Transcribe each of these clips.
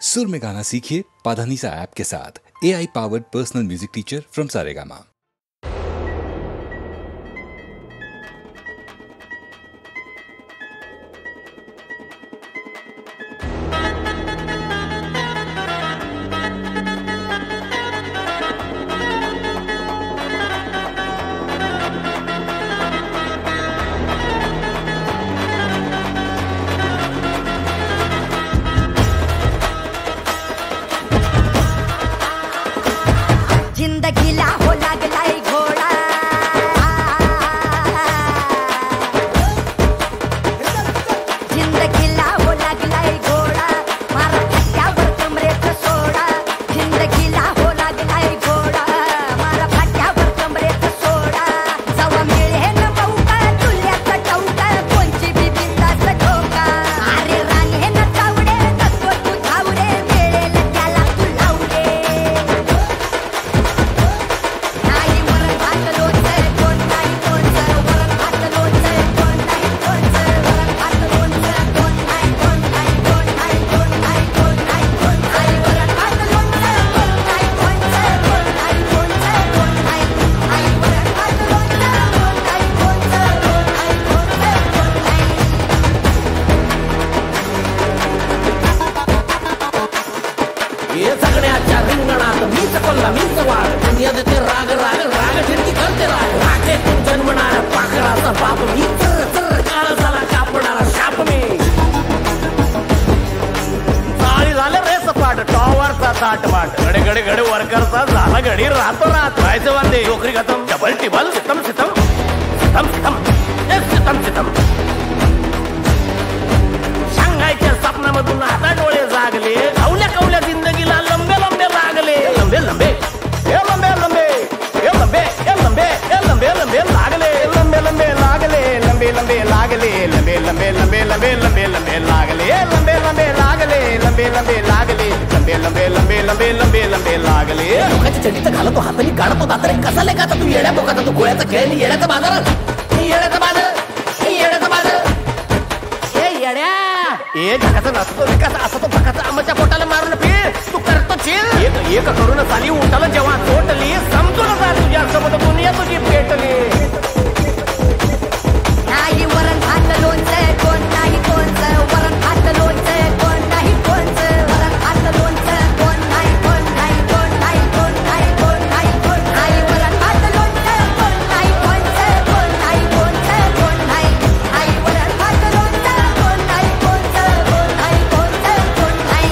सुर में गाना सीखिए पाधानीसा ऐप के साथ। AI powered personal music teacher from Saregama. जिंदगीला हो लागलाय घोडा, जिंदगीला हो लागलाय घोडा, मारा फाट्यावर कमरेचा सोडा. जिंदगीला हो लागलाय घोडा, मारा फाट्यावर कमरेचा सोडा. जवा मिळेल मौका तुल्याचा टौका, कोणची बी बिंदास धोका. अरे राणे न चावडे नको तू धावडे, मिळेल त्याला तू लावडे. नाही वरण भात लोणचं कोण नाही कोणचं, वरण भात लोणचं कोण नाही कोणचं, वरण भात लोणचं कोण नाही कोण नाही कोण नाही कोण नाही कोण नाही कोण नाही, वरण भात लोणचं कोण नाही कोणचं, कोण नाही कोणचं कोण नाही आई, वरण भात लोणचं कोण नाही कोणचं, कोण नाही कोणचं कोण नाही. ये सगळ्याच्या रिंगणात मीच कोल्हा मीच वाढ, दुनिया देते राग राग राग फिरती करते राग. राखेतून जन्मणाऱ्या पाखराचा बाप मी, चर चर काळजाला कापणारा शाप मी. चाळी झाले रे सपाट, टॉवरचा ताटवाट, गडे गडे गडे वर्करचा झाला घडी राहतो रात. व्हायचं वांदे नोकरी खतम, डबल टिबल सितम सितम सितम सितम सितम सितम. सांगायच्या स्वप्नामधून आता डोळे जागले, कवल्या कवल्या जिंदगीला लंबे लंबे लागले. लंबे लंबे हे लंबे लंबे हे लंबे हे लंबे हे लंबे लंबे लागले. लंबे लंबे लागले लंबे लंबे लागले लंबे लंबे लंबे लंबे लंबे लंबे लागले. लंबे लंबे लागले लंबे लंबे लागले लंबे लंबे लंबे लंबे लंबे लंबे लागले. लोकांची चड्डीत घालतो हाताने काढतो दातरे, कसा लेखाचा तू येड्या बोकाचा, तू गोळ्याचा खेळ येड्याचा बाजारात, येड्याचा बाजार येड्याचा बाजार. हे येड्या ए जगाचा नसतो विकास असा तो भकाचा आंबाच्या पोटाला मारून फिर तू करतो चिल. एक एक करून चाली उठाला जेव्हा तोटली, समजून जा तुझ्या सोबत दुनिया तुझी पेटली. नाही वरण भात लोणचं कोण नाही कोणचं, वरण भात लोणचं कोण नाही कोणचं, वरण भात लोणचं कोण नाही कोण नाही कोण नाही कोण नाही कोण नाही कोण नाही, वरण भात लोणचं कोण नाही कोणचं, कोण नाही कोणचं कोण नाही आई, वरण भात लोणचं कोण नाही कोणचं, कोण नाही कोणचं कोण नाही.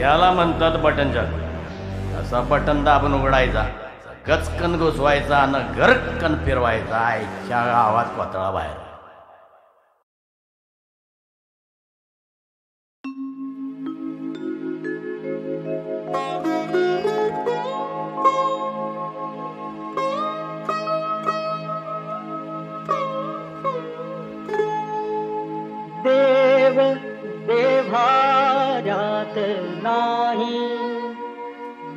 याला म्हणतात बटन चालू. असा बटन दाबून उघडायचा, गचकन घुसवायचा आणि गरकन फिरवायचा. आईच्या गावात कोतळा बाहेर. देव देभारात नाही,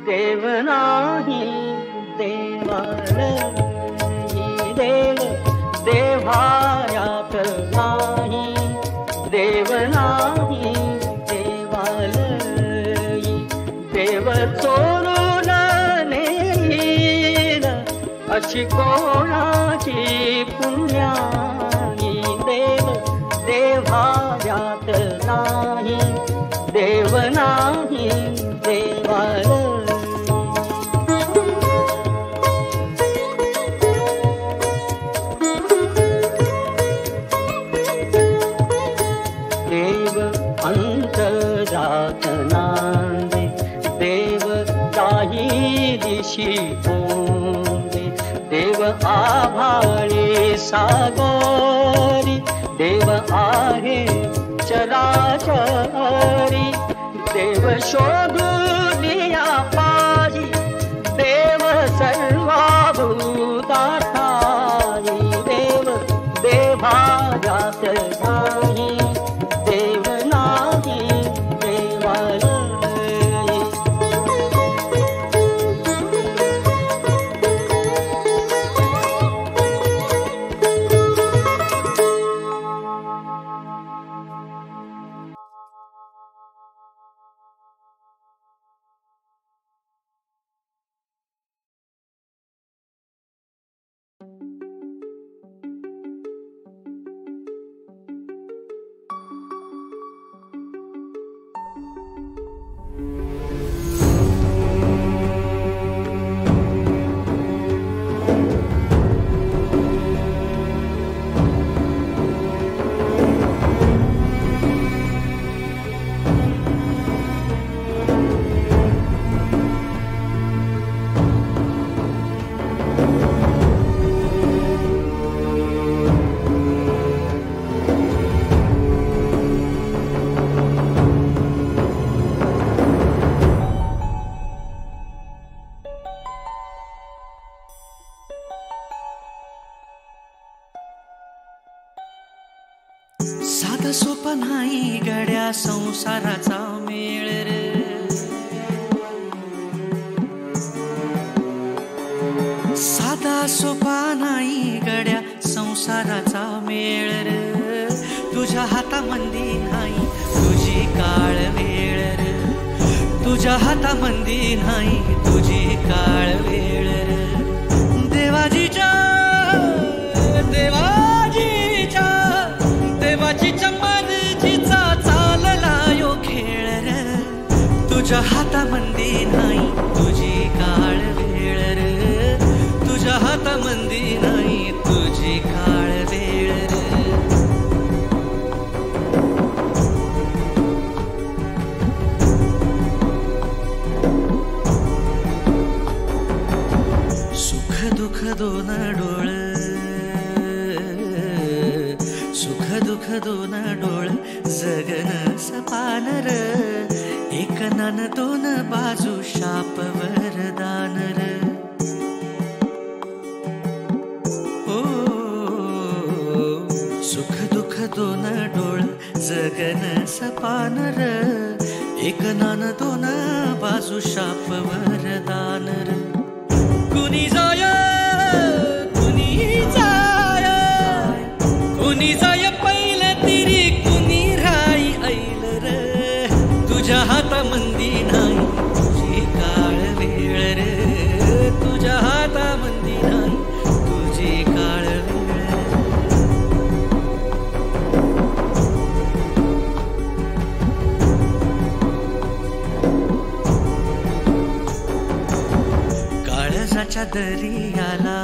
देव नाही देवालयी. देव देभारात नाही, देव नाही देवालयी. देव चोरून नेईल अशी कोणाची पुण्याई. देव देवाऱ्यात नाही, देव नाही देवालयी. देव अंतरात नांदे, देव काही दिशी पोंदे. देव आभाळी सागरी, देव आहे चराचरी. देव शोधून या पाही, देव सर्वभूता ठाई. देव देभारात नाही, देव नाही देवालयी. सोपा नाही गड्या संसाराचा मेळ रे. साधा सोपा नाही गड्या संसाराचा मेळ रे. तुझ्या हातामंदी नाही तुझी काळ वेळ रे. तुझ्या हातामंदी नाही तुझी काळ वेळ रे. देवाजीच्या मर्जीचा चालला यो खेळ रे. तुझ्या हातामंदी नाही तुझी काळ वेळ रे. तुझ्या हातामंदी नाही तुझी काळ वेळ रे. सुख दुःख दोन डोळ, सुख दुःख दोन डोळ जगन सपान र. एक नान दोन बाजू शाप वरदान र. ओ सुख दुःख दोन डोळ जगन सपान र. एक नान दोन बाजू शाप वरदान र. कुणी जाय कुणी जाय कुणी जाय पहिलं तिरी कुणी राई ऐल र. तुझ्या हातामंदी नाही तुझी काळ वेळ रे. तुझ्या हातामंदी नाही तुझी काळ वेळ. काळजाच्या दरियाला,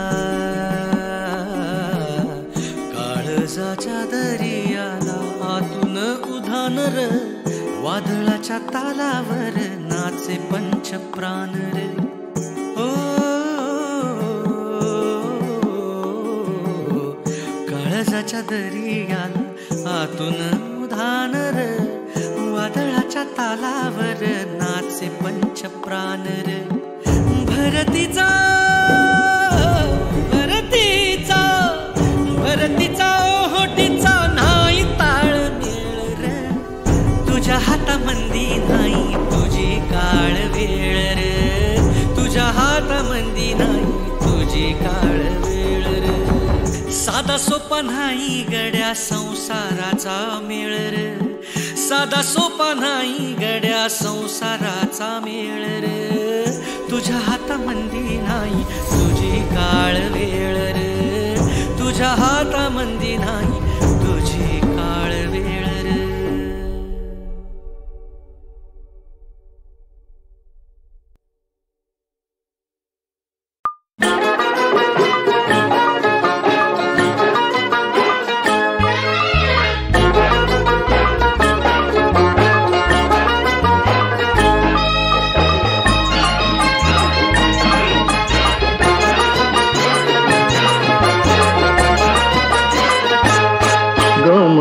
काळजाच्या दरियाला आतून उधान र. वादळाच्या तालावर नाचे पंच प्राण रे. ओ काळजाच्या दरियाला आतून उधान र. वादळाच्या तालावर नाचे पंच प्राण रे. भरतीचा भरतीचा भरतीचा ओहोटीचा नाही ताळ मेळ रे. तुझ्या हातामंदी नाही तुझी काळ वेळ रे. तुझ्या हातामंदी नाही तुझी काळ वेळ रे. साधा सोपा नाही गड्या संसाराचा मेळ रे. साधा सोपा नाही गड्या संसाराचा मेळ रे. तुझ्या हातामंदी नाही तुझी काळ वेळ रे. तुझ्या हातामंदी नाही तुझी काळ वेळ रे.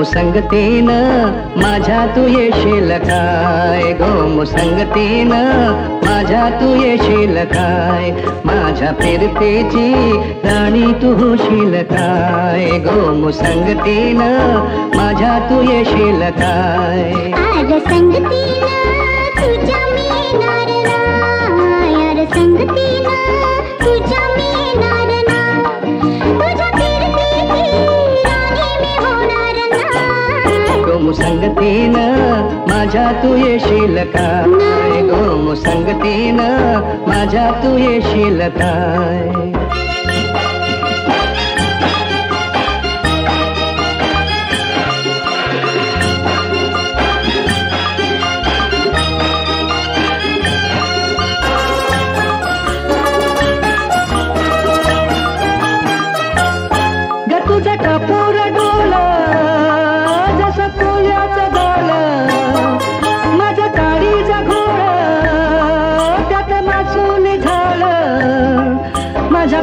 संगतीन माझ्या तू येशील काय. गो संगतीन माझ्या तू येशील काय. माझ्या फिरतेची राणी तू होशील काय. गो संगतीन माझ्या तू येशील काय. आज संगतीन तुझ्या मिळणार ना. यार संगतीन तुझ्या मिळणार ना. तुझ्या फिरतेची राणी मी होणार ना. गो संगतीन माझ्या तू येशील काय. गो संगतीन माझ्या तू येशील काय. तुझा कापूर डोला जसा कोल्याचा डोला. माझा काळीचा घोडा त्यात मासून झालं. माझ्या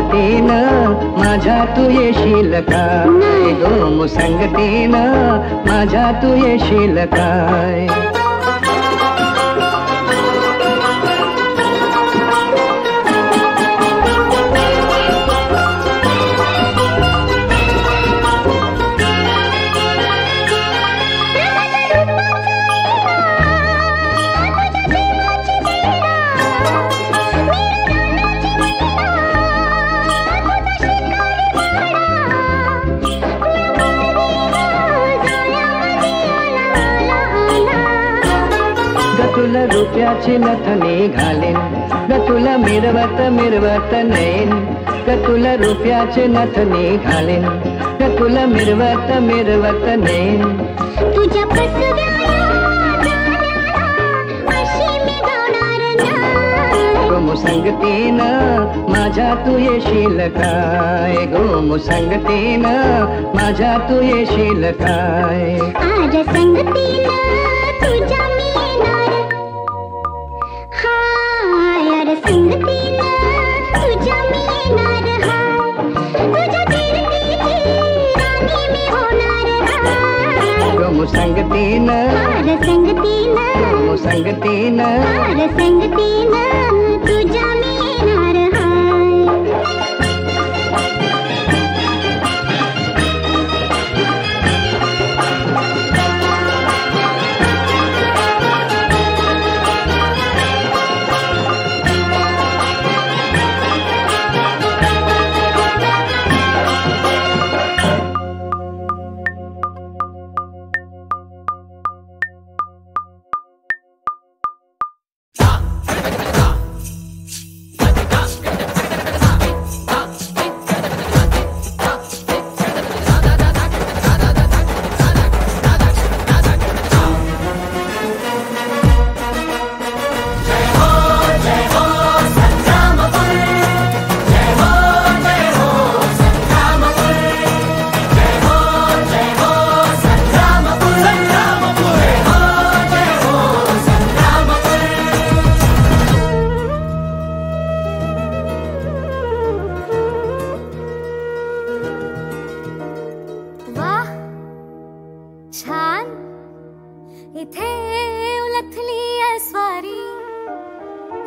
मुसंगतीनं माझ्या तू येशील काय गो मुसंगतीनं माझ्या तू येशील काय तुला रुपयाची नथनी घालीन ग तुला मिरवत मिरवत नेन ग तुला रुपयाची नथनी घालीन ग तुला मिरवत मिरवत नेन तुझ्या अशी मी गाणार ना गो मुसंगतीनं माझ्या तू येशील काय गो मुसंगतीनं माझ्या तू येशील काय आज संगतीनं तुझ्या मी येणार हाय यार संगतीनं तुझ्या मी येणार हाय तुझ्या कीर्तीची राणी मी होणार हाय गो मुसंगतीनं हार संगतीनं गो मुसंगतीनं हार संगतीनं तुझ्या मी येणार हाय इथे उलथली आहे स्वारी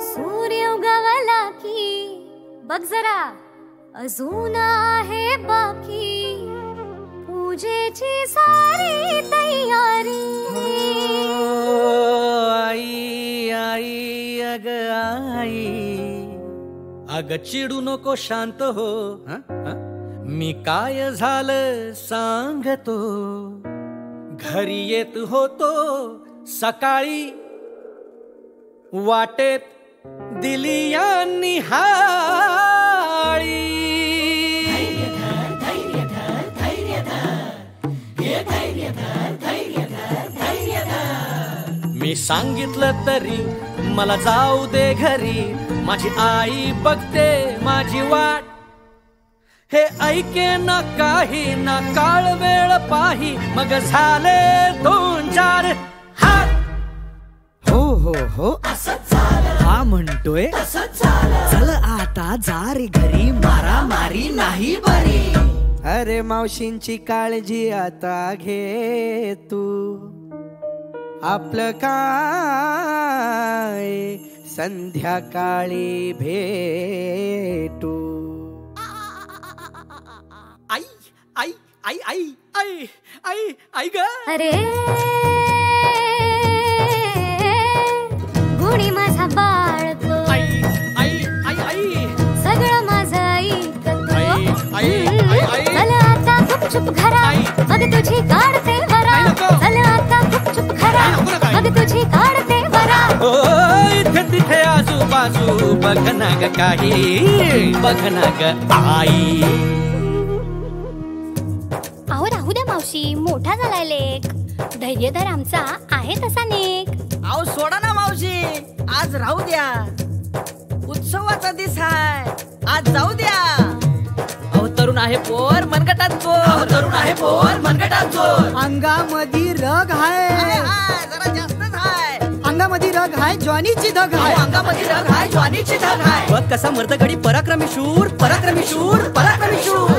सूर्य उगवला की बघ जरा अजून आहे बाकी पूजेची सारी तयारी आई आई अग आई अग चिडू नको शांत हो मी काय झालं सांगतो घरी येत होतो सकाळी वाटेत दिली या निहाळी मी सांगितलं तरी मला जाऊ दे घरी माझी आई बघते माझी वाट हे ऐके ना काही ना काळ वेळ पाही मग झाले 2-4 हात हो हो हो असंच झालं हा म्हणतोय तसंच झालं चल आता जा रे घरी मारा मारी नाही बरी अरे मावशींची काळजी आता घे तू आपलं काय संध्याकाळी भेटू आई आई आई आई आई आई आई ग अरे गुणी माझा बाळको आई आई आई आई सगळं माझं ऐकतो आई आई आई आई चल आता गुपचूप घरा मग तुझी काढते वरा चल आता गुपचूप घरा मग तुझी काढते वरा ओ इथे तिथे आजूबाजू बघ ना ग काही बघ ना ग आई अहो राहू द्या मावशी मोठा झालाय लेक धैर्यधर आमचा आहे तसा नेक अहो सोडा ना मावशी आज राहू द्या उत्सवाचा दिस आहे आज जाऊ द्या अहो तरुण आहे पोर मनगटात जोर तरुण आहे पोर मनगटात जोर अंगामध्ये रग आहे जरा जास्तच आहे अंगा अंगामध्ये रग हाय ज्वानीची धग हाय अंगामध्ये रग हाय ज्वानीची धग हाय बघ कसा मर्दगडी पराक्रमी शूर पराक्रमी शूर पराक्रमी शूर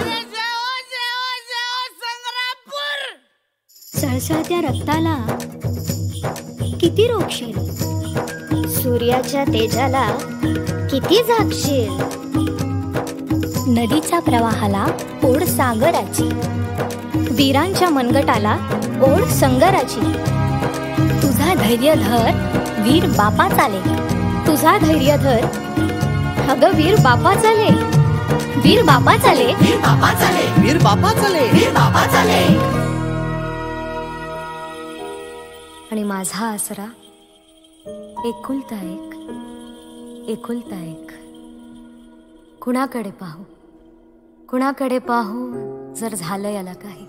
सळसळत्या रक्ताला किती रोखशील सूर्याच्या तेजाला किती झाकशील नदीच्या प्रवाहाला ओढ सागराची वीरांच्या मनगटाला ओढ संगराची तुझा धैर्य धर वीर बापा चाले तुझा धैर्य धर अगं वीर बापा चाले वीर बापा चाले वीर बापा चाले वीर बापा चले वीर बापा चाले आणि माझा आसरा एकुलता एक कुणाकडे पाहू जर झालं याला काही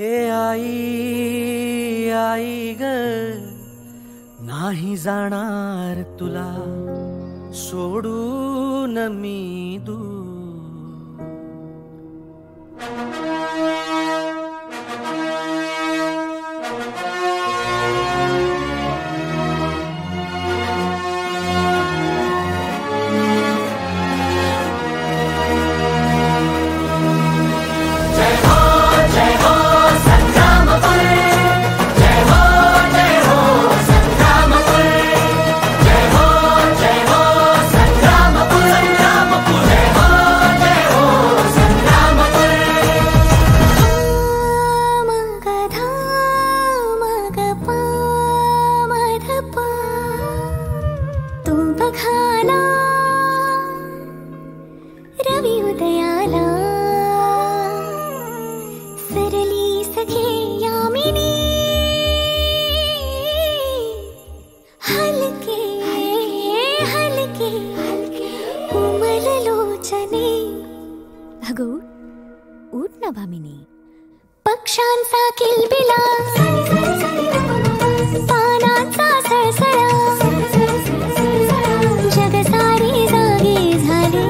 ए आई आई ग नाही जाणार तुला सोडून मी दूर पक्ष्यांचा किलबिला पानांचा सळसळा जग सारी जागी झाली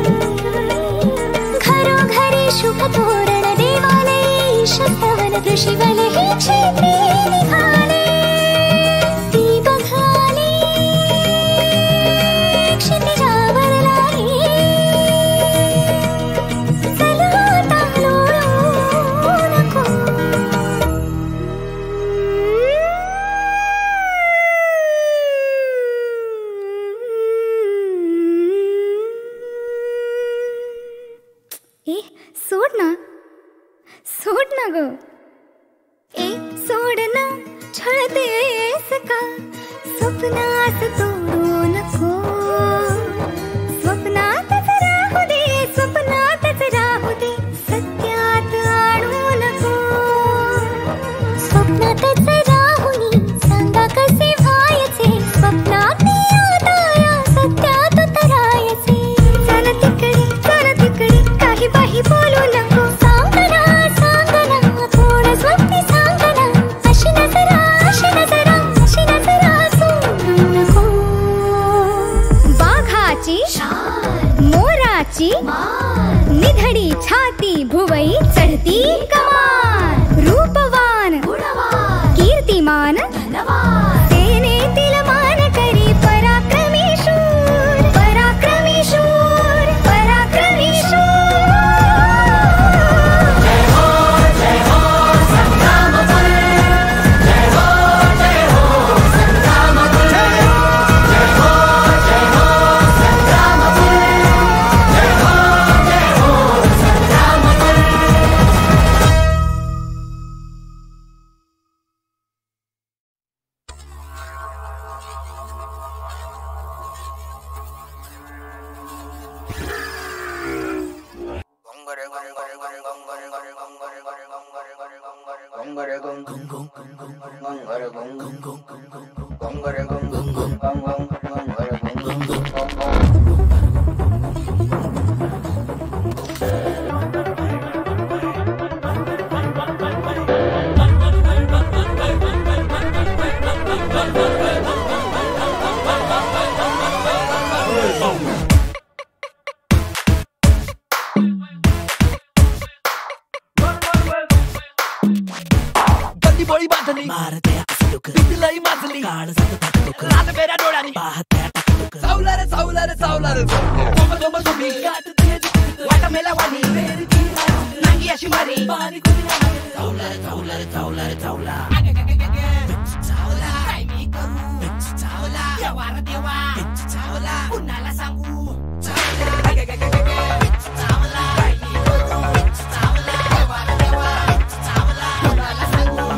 घरोघरी शुभ तोरण देवालयी शतवन ऋषीवन ही क्षेत्री निघाले ती बघाली क्षितिजावर लाली सोड ना ग सोड ना छळतेस का स्वप्नात तोडू नको स्वप्नातच राहू दे सत्यात आणू नको स्वप्नातच राहुनी सांगा कसे व्हायचे स्वप्नात आता सत्यात उतरायचे चल तिकडे काही बाही बोलू नको मोराची निधडी छाती भुवई चढती कमान रूपवान कीर्तिमान सेनेतील मान करी पराक्रमी शूर पराक्रमी शूर पराक्रमी शूर जय हो संग्रामपूर जय हो संग्रामपूर जय हो संग्रामपूर बळी बांधली मारते टुक लई माजली काळ जात रात फेऱ्या डोळ्यानी पाहत्या टुक चावला रे चावला रे चावला रे गोम गोम तुम्ही गाठ दे वाटा मेला वाणी नांगी अशी मारी पाणी कुणी चावला रे चावला रे चावला रे चावला चावला काय मी करू चावला देवा रे देवा चावला कुणाला सांगू चावला चावला काय मी करू चावला देवा रे देवा चावला कुणाला सांगू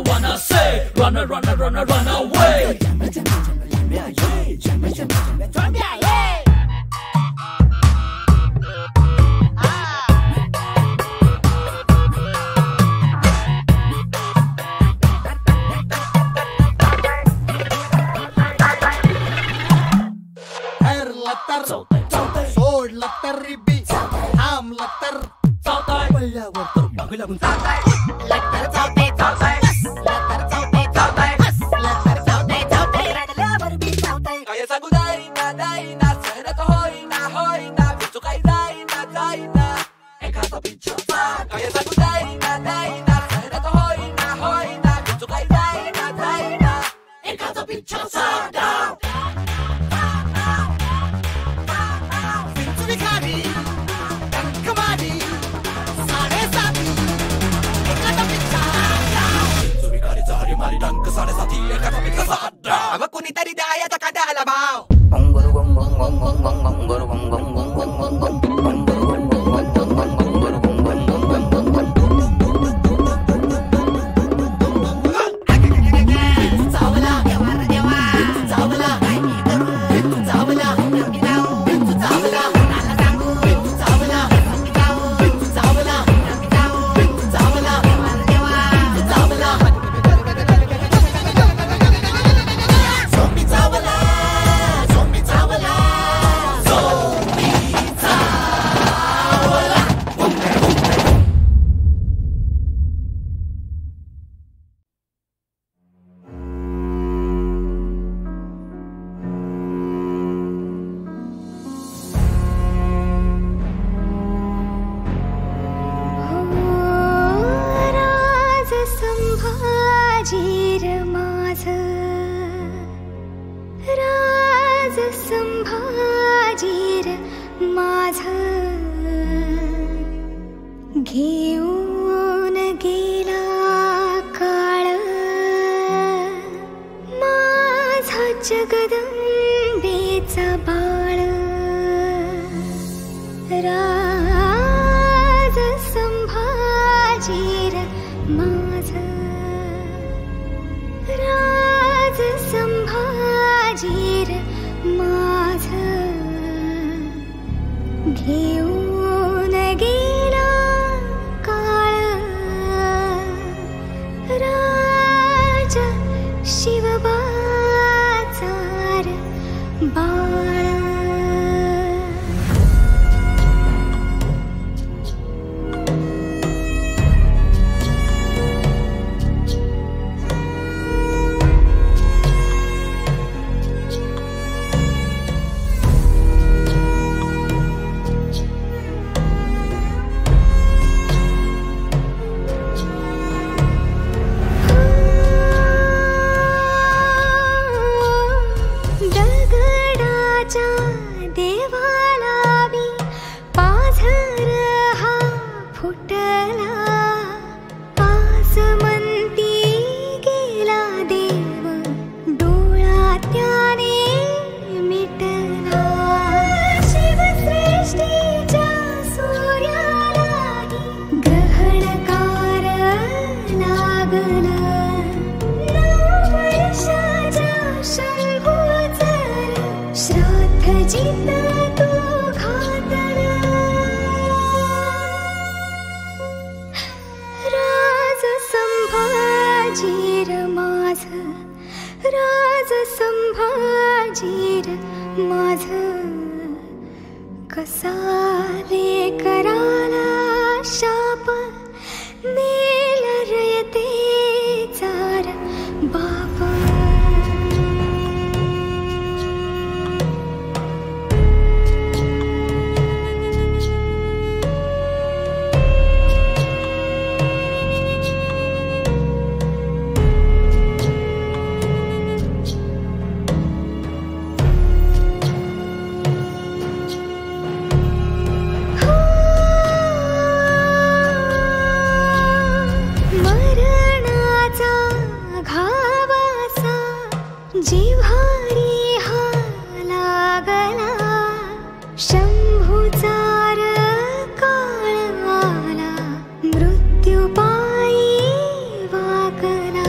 wanna say run away सोडलं तर रिबी थांबलं तर चावताय पडल्यावर तर मागे लागून चावताय लटर चावते चावताय लटर चावते चावताय लटर चावते चावते रडल्यावर बी चावताय काय सांगू दाईना सहनत होईना विचू काही जाईना एखादा पिच्छा काय सांगू दाईना सहनत होईना विचू काही जाईना एखादा पिच्छा साडा अगं कुणीतरी द्या या धकाद्याला भाव घेऊन गेला काळ माझा जगदंबेचा बाळ राज संभाजीर माझ राज संभाजीर माझ घेऊन गेला राजा शिवबाचार बाळ राज संभाजीर माझ कसा लेकराला शाप नेल रयते चार बाप. जिव्हारी हा लागला शंभूचार काळ आला मृत्यू पायी वाकला.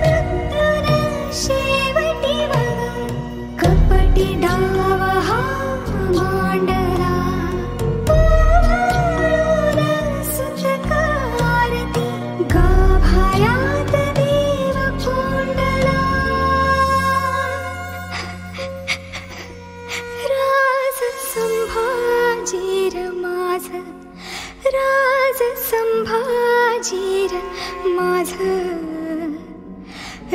मृत्यूने शेवटी बघ कपटी डाव हा मांडला. सुतक आरती गाभाऱ्यात देव कोंडला. राज संभाजीर माझ राज संभाजीर माझ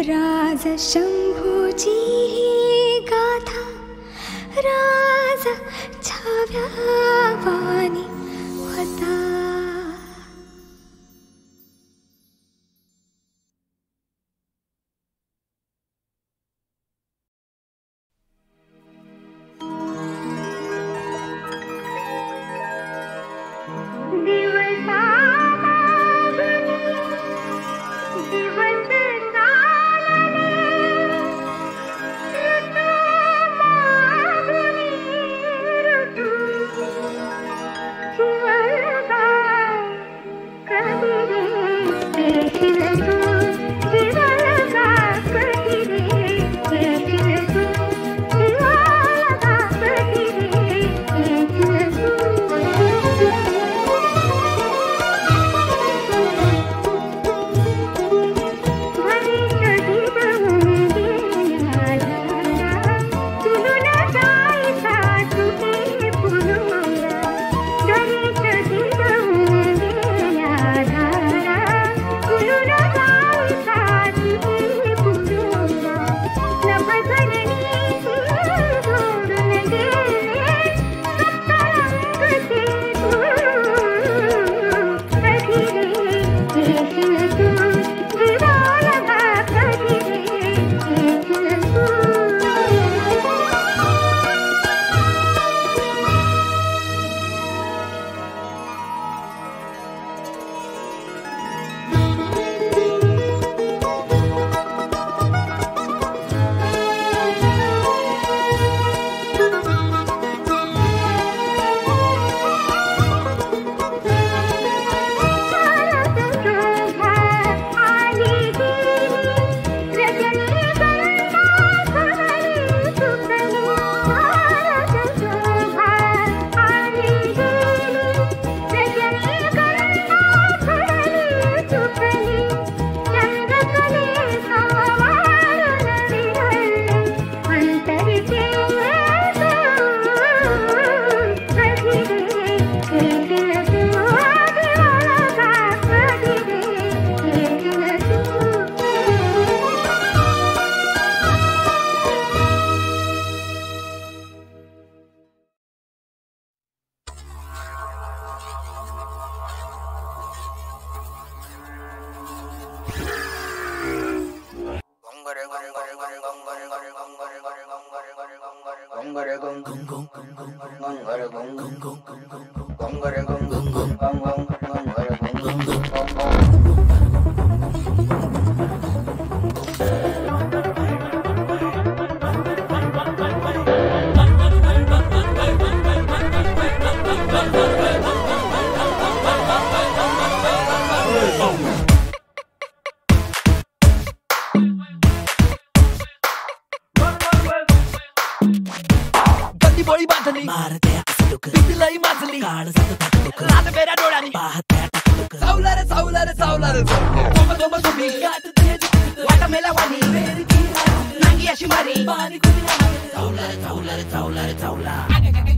राज शंभूची ही गाथा राज छाव्या वाणी होता. Naangi ashi mari, bani kuni na mari. Taula.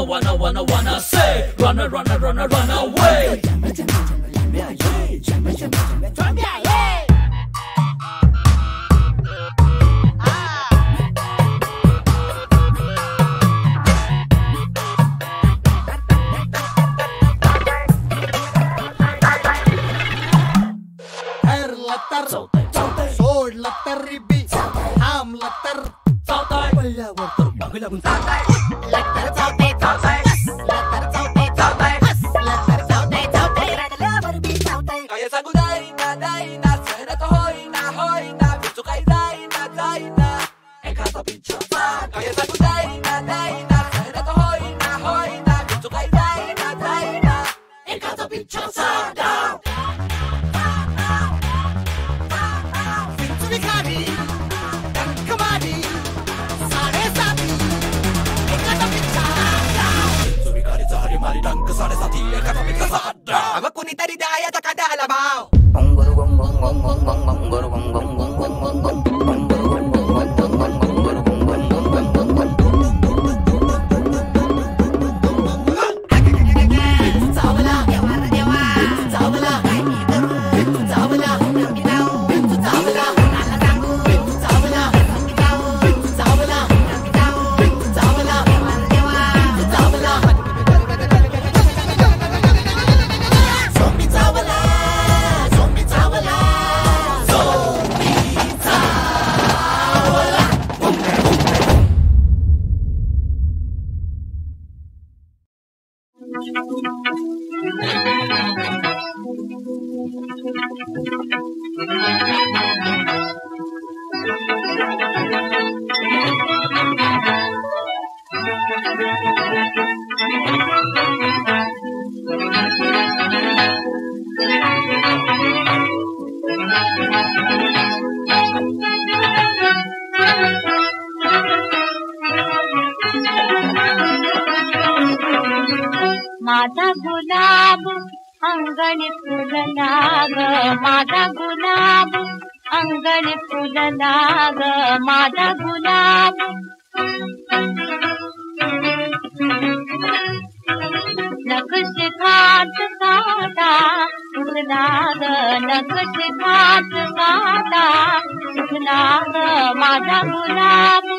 wanna say, run away. सोडलं तर रिबी थांबलं तर पडल्यावर तर बघू लागून काय सांगू दाईना सहनत होईना विचू काही जाईना एखादा पिच्छा काय सांगू दाईना सहनत होईना विचू काही जाईना एखादा पिच्छा मग कुणीतरी द्यायचा का द्यायला भाव माझा गुलाब अंगणी फुलला ग माझा गुलाब अंगणी फुलला ग माझा गुलाब नकश खात काटा फुलला ग नकश खात काटा फुलला ग माझा गुलाब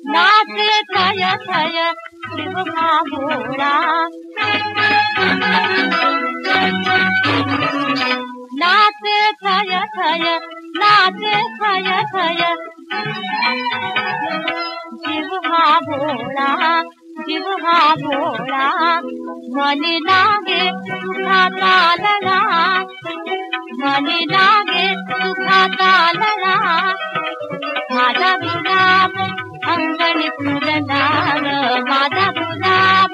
नाचे थय थय शिव हा भोळा नाचे थय थय नाचे थय थय शिव हा भोळा मनी लागे तुझा तालला मनी लागे तुझा तालला माझा गुलाब अंगणी फुलला ग माझा गुलाब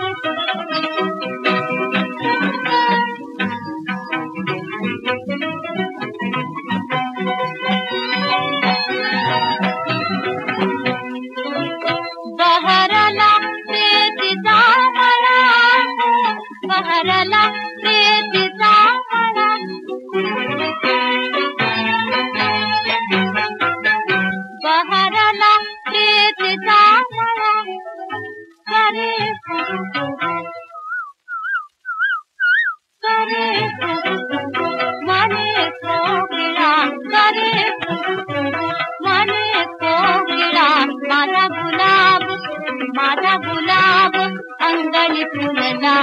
बहरला प्रीतीचा मळा बहरला प्रीतीचा मळा बहरला प्रीतीचा मळा करे करे मने कोकिळा करे मने कोकिळा माझा गुलाब अंगणी फुलला